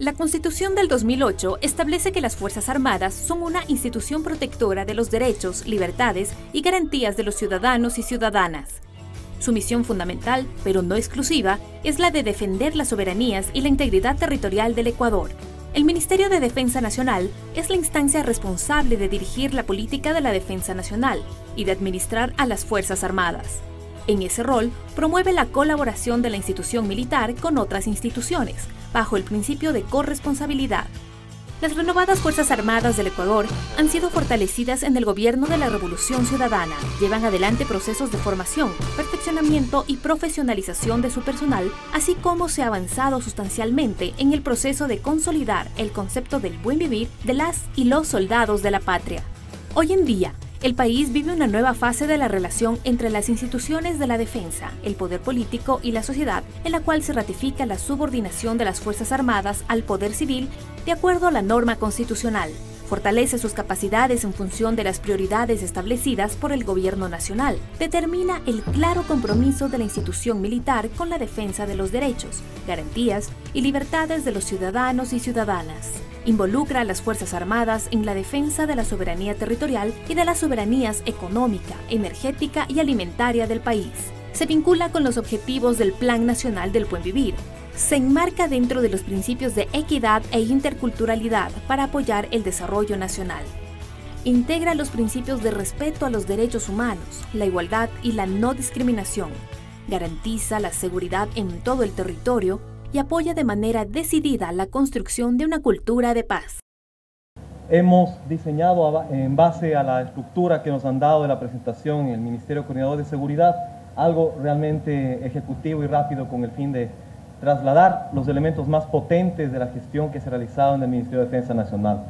La Constitución del 2008 establece que las Fuerzas Armadas son una institución protectora de los derechos, libertades y garantías de los ciudadanos y ciudadanas. Su misión fundamental, pero no exclusiva, es la de defender las soberanías y la integridad territorial del Ecuador. El Ministerio de Defensa Nacional es la instancia responsable de dirigir la política de la defensa nacional y de administrar a las Fuerzas Armadas. En ese rol, promueve la colaboración de la institución militar con otras instituciones, bajo el principio de corresponsabilidad. Las renovadas Fuerzas Armadas del Ecuador han sido fortalecidas en el gobierno de la Revolución Ciudadana. Llevan adelante procesos de formación, perfeccionamiento y profesionalización de su personal, así como se ha avanzado sustancialmente en el proceso de consolidar el concepto del buen vivir de las y los soldados de la patria. Hoy en día, el país vive una nueva fase de la relación entre las instituciones de la defensa, el poder político y la sociedad, en la cual se ratifica la subordinación de las Fuerzas Armadas al poder civil de acuerdo a la norma constitucional. Fortalece sus capacidades en función de las prioridades establecidas por el Gobierno Nacional. Determina el claro compromiso de la institución militar con la defensa de los derechos, garantías y libertades de los ciudadanos y ciudadanas. Involucra a las Fuerzas Armadas en la defensa de la soberanía territorial y de las soberanías económica, energética y alimentaria del país. Se vincula con los objetivos del Plan Nacional del Buen Vivir. Se enmarca dentro de los principios de equidad e interculturalidad para apoyar el desarrollo nacional. Integra los principios de respeto a los derechos humanos, la igualdad y la no discriminación. Garantiza la seguridad en todo el territorio y apoya de manera decidida la construcción de una cultura de paz. Hemos diseñado en base a la estructura que nos han dado de la presentación en el Ministerio Coordinador de Seguridad, algo realmente ejecutivo y rápido con el fin de trasladar los elementos más potentes de la gestión que se ha realizado en el Ministerio de Defensa Nacional.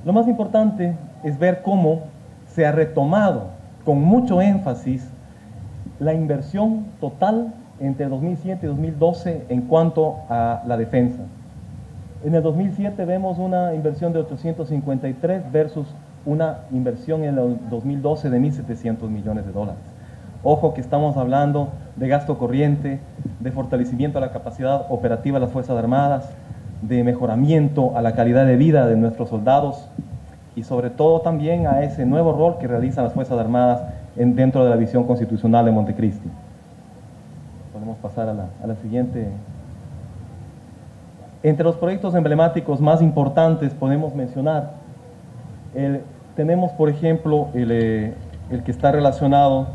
Lo más importante es ver cómo se ha retomado con mucho énfasis la inversión total entre 2007 y 2012 en cuanto a la defensa. En el 2007 vemos una inversión de 853 versus una inversión en el 2012 de 1.700 millones de dólares. Ojo que estamos hablando de gasto corriente, de fortalecimiento de la capacidad operativa de las Fuerzas Armadas, de mejoramiento a la calidad de vida de nuestros soldados y sobre todo también a ese nuevo rol que realizan las Fuerzas Armadas dentro de la visión constitucional de Montecristi. Podemos pasar a la siguiente. Entre los proyectos emblemáticos más importantes podemos mencionar, tenemos por ejemplo el que está relacionado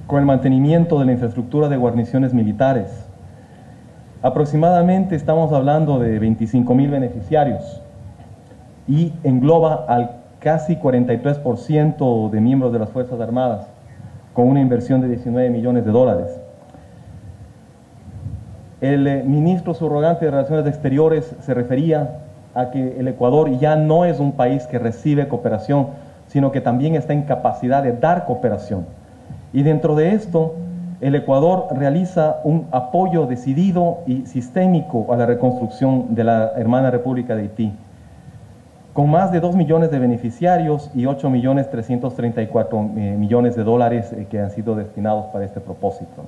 con el mantenimiento de la infraestructura de guarniciones militares. Aproximadamente estamos hablando de 25.000 beneficiarios y engloba al casi 43% de miembros de las Fuerzas Armadas, con una inversión de 19 millones de dólares. El ministro subrogante de Relaciones Exteriores se refería a que el Ecuador ya no es un país que recibe cooperación, sino que también está en capacidad de dar cooperación. Y dentro de esto, el Ecuador realiza un apoyo decidido y sistémico a la reconstrucción de la hermana República de Haití, con más de 2 millones de beneficiarios y 8.334 millones de dólares que han sido destinados para este propósito.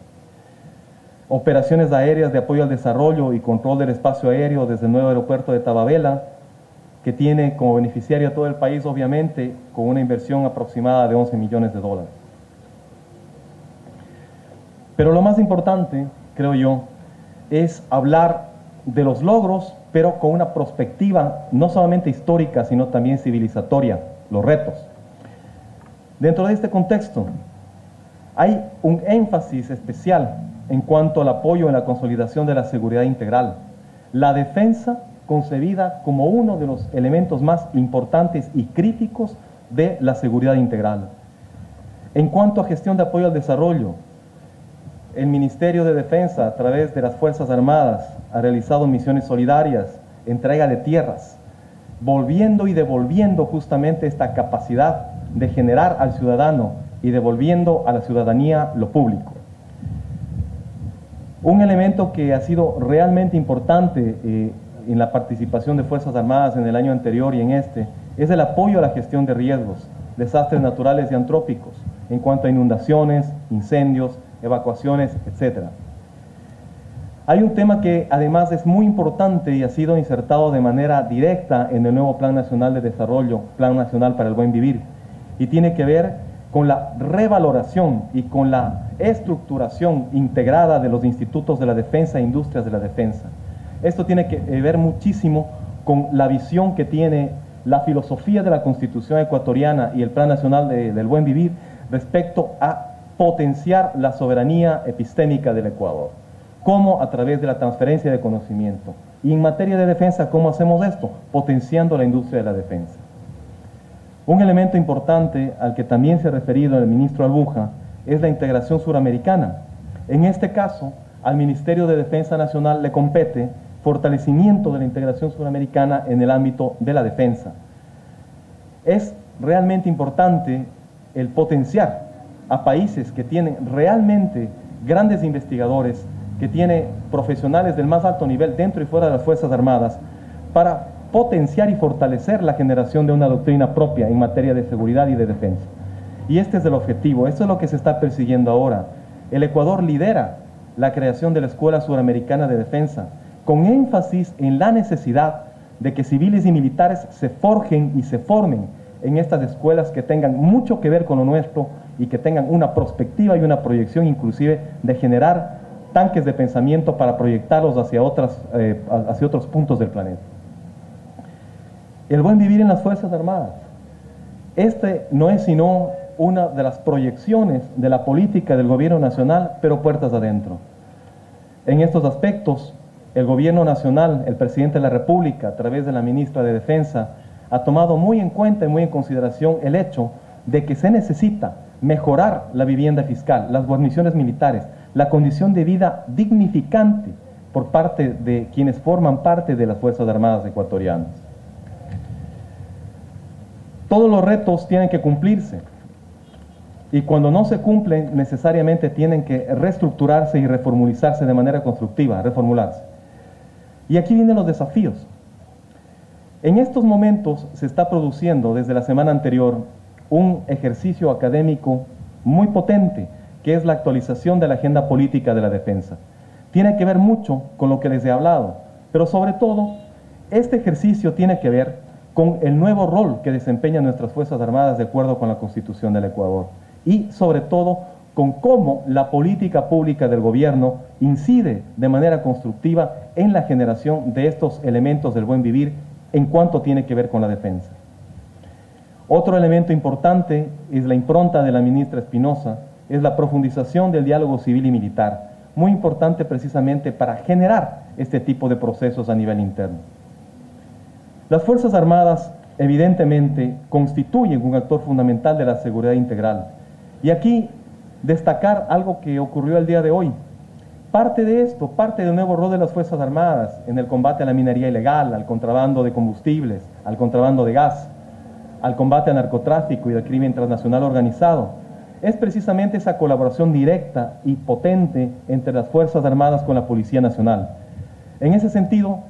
Operaciones aéreas de apoyo al desarrollo y control del espacio aéreo desde el nuevo aeropuerto de Tababela, que tiene como beneficiario a todo el país, obviamente, con una inversión aproximada de 11 millones de dólares. Pero lo más importante, creo yo, es hablar de los logros, pero con una perspectiva no solamente histórica, sino también civilizatoria, los retos. Dentro de este contexto, hay un énfasis especial en cuanto al apoyo en la consolidación de la seguridad integral. La defensa concebida como uno de los elementos más importantes y críticos de la seguridad integral. En cuanto a gestión de apoyo al desarrollo, el Ministerio de Defensa, a través de las Fuerzas Armadas, ha realizado misiones solidarias, entrega de tierras, volviendo y devolviendo justamente esta capacidad de generar al ciudadano y devolviendo a la ciudadanía lo público. Un elemento que ha sido realmente importante en la participación de Fuerzas Armadas en el año anterior y en este, es el apoyo a la gestión de riesgos, desastres naturales y antrópicos, en cuanto a inundaciones, incendios, evacuaciones, etc. Hay un tema que además es muy importante y ha sido insertado de manera directa en el nuevo Plan Nacional de Desarrollo, Plan Nacional para el Buen Vivir, y tiene que ver con la revaloración y con la estructuración integrada de los institutos de la defensa e industrias de la defensa. Esto tiene que ver muchísimo con la visión que tiene la filosofía de la Constitución ecuatoriana y el Plan Nacional del Buen Vivir respecto a potenciar la soberanía epistémica del Ecuador. ¿Cómo? A través de la transferencia de conocimiento. Y en materia de defensa, ¿cómo hacemos esto? Potenciando la industria de la defensa. Un elemento importante al que también se ha referido el ministro Albuja es la integración suramericana. En este caso, al Ministerio de Defensa Nacional le compete fortalecimiento de la integración suramericana en el ámbito de la defensa. Es realmente importante el potenciar a países que tienen realmente grandes investigadores, que tiene profesionales del más alto nivel dentro y fuera de las Fuerzas Armadas, para potenciar y fortalecer la generación de una doctrina propia en materia de seguridad y de defensa. Y este es el objetivo, esto es lo que se está persiguiendo ahora. El Ecuador lidera la creación de la Escuela Suramericana de Defensa, con énfasis en la necesidad de que civiles y militares se forjen y se formen en estas escuelas que tengan mucho que ver con lo nuestro y que tengan una perspectiva y una proyección inclusive de generar tanques de pensamiento para proyectarlos hacia otros puntos del planeta. El buen vivir en las Fuerzas Armadas. Este no es sino una de las proyecciones de la política del gobierno nacional, pero puertas adentro. En estos aspectos, el gobierno nacional, el presidente de la República, a través de la ministra de Defensa, ha tomado muy en cuenta y muy en consideración el hecho de que se necesita mejorar la vivienda fiscal, las guarniciones militares, la condición de vida dignificante por parte de quienes forman parte de las Fuerzas Armadas ecuatorianas. Todos los retos tienen que cumplirse y cuando no se cumplen necesariamente tienen que reestructurarse y reformulizarse de manera constructiva, reformularse. Y aquí vienen los desafíos. En estos momentos se está produciendo desde la semana anterior un ejercicio académico muy potente, que es la actualización de la agenda política de la defensa. Tiene que ver mucho con lo que les he hablado, pero sobre todo, este ejercicio tiene que ver con el nuevo rol que desempeñan nuestras Fuerzas Armadas de acuerdo con la Constitución del Ecuador y sobre todo con cómo la política pública del gobierno incide de manera constructiva en la generación de estos elementos del buen vivir en cuanto tiene que ver con la defensa. Otro elemento importante es la impronta de la ministra Espinosa, es la profundización del diálogo civil y militar, muy importante precisamente para generar este tipo de procesos a nivel interno. Las Fuerzas Armadas evidentemente constituyen un actor fundamental de la seguridad integral. Y aquí destacar algo que ocurrió el día de hoy. Parte de esto, parte del nuevo rol de las Fuerzas Armadas en el combate a la minería ilegal, al contrabando de combustibles, al contrabando de gas, al combate al narcotráfico y al crimen transnacional organizado, es precisamente esa colaboración directa y potente entre las Fuerzas Armadas con la Policía Nacional. En ese sentido,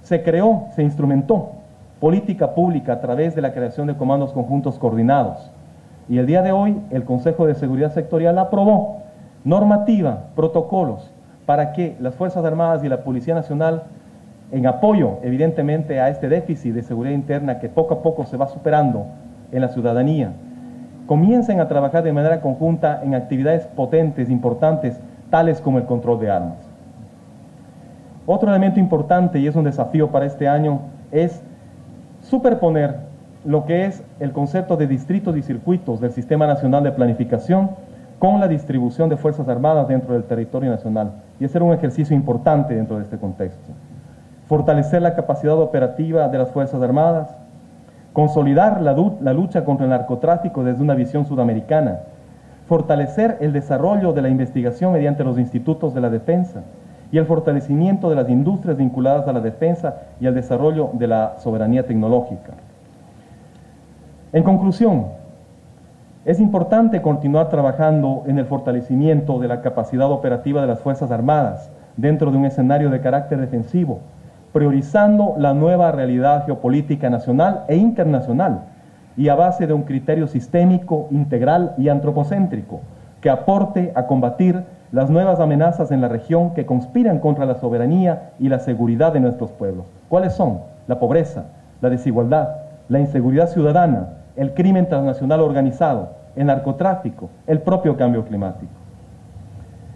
se creó, se instrumentó política pública a través de la creación de comandos conjuntos coordinados. Y el día de hoy, el Consejo de Seguridad Sectorial aprobó normativa, protocolos, para que las Fuerzas Armadas y la Policía Nacional, en apoyo, evidentemente, a este déficit de seguridad interna que poco a poco se va superando en la ciudadanía, comiencen a trabajar de manera conjunta en actividades potentes, importantes, tales como el control de armas. Otro elemento importante, y es un desafío para este año, es superponer lo que es el concepto de distritos y circuitos del Sistema Nacional de Planificación con la distribución de Fuerzas Armadas dentro del territorio nacional, y hacer un ejercicio importante dentro de este contexto. Fortalecer la capacidad operativa de las Fuerzas Armadas, consolidar la lucha contra el narcotráfico desde una visión sudamericana, fortalecer el desarrollo de la investigación mediante los institutos de la defensa y el fortalecimiento de las industrias vinculadas a la defensa y al desarrollo de la soberanía tecnológica. En conclusión, es importante continuar trabajando en el fortalecimiento de la capacidad operativa de las Fuerzas Armadas dentro de un escenario de carácter defensivo, priorizando la nueva realidad geopolítica nacional e internacional y a base de un criterio sistémico, integral y antropocéntrico que aporte a combatir las nuevas amenazas en la región que conspiran contra la soberanía y la seguridad de nuestros pueblos. ¿Cuáles son? La pobreza, la desigualdad, la inseguridad ciudadana, el crimen transnacional organizado, el narcotráfico, el propio cambio climático.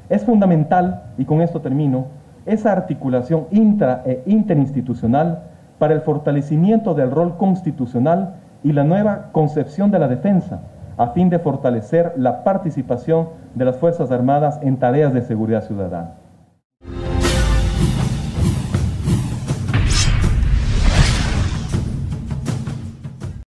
Es fundamental, y con esto termino, esa articulación intra e interinstitucional para el fortalecimiento del rol constitucional y la nueva concepción de la defensa, a fin de fortalecer la participación de las Fuerzas Armadas en tareas de seguridad ciudadana.